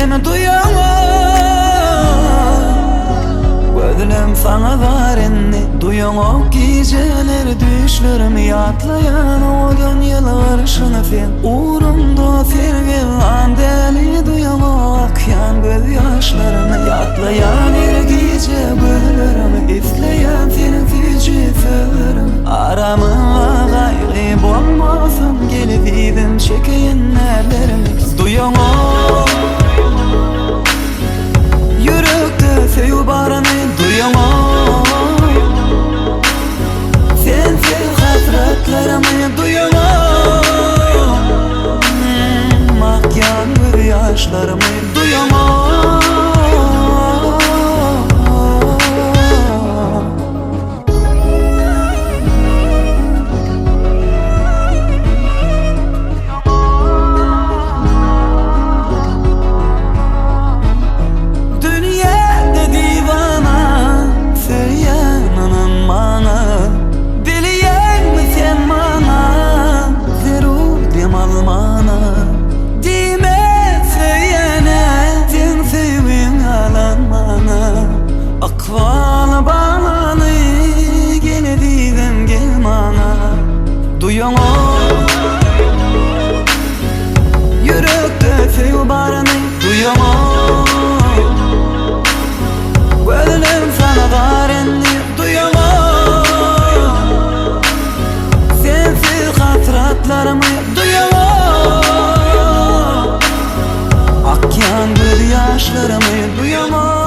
seni duyamam. Gözlüm sana darenni duyamam. Geceler düşlerimi yatlayan o dünyalar şunu fen uğrumda sergelen deli duyamam. Akyan göz yaşlarını yatlayan her gece gözlerimi izleyen senin feci sözlerim. Aramıma gayrı olmasın gelip idin çekeyen nerlerimi duyamam. Yürekte sev barını duyamam. Sensiz hasretlerimi duyamam. Akyan göz yaşlarımı duyamam. Akval bağlanı gene didem gelmana duyamam. Yürekte sev barını duyamam. Gözlüm sana darenni duyamam. Sensiz hasretlerimi duyamam. Akyan göz yaşlarımı duyamam.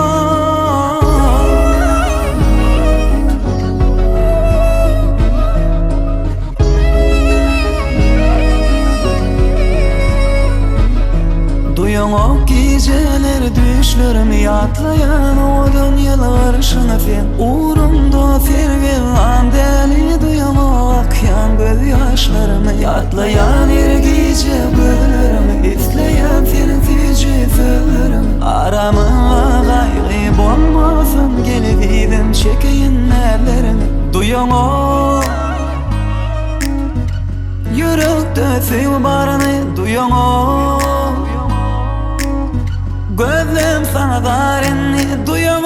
Duyamam geceler düşlerimi yatlayan o dünyalar şunu fen uğrumda sergelen deli duyamam. Akyan göz yaşlarımı yatlayan her gece gözlerimi izleyen senin feci sözlerim. Aramıma gayrı olmasın gelip idin çekeyen nerlerimi duyamam. Yürekte sev barını duyamam. Gözlüm sana darenni duyamam.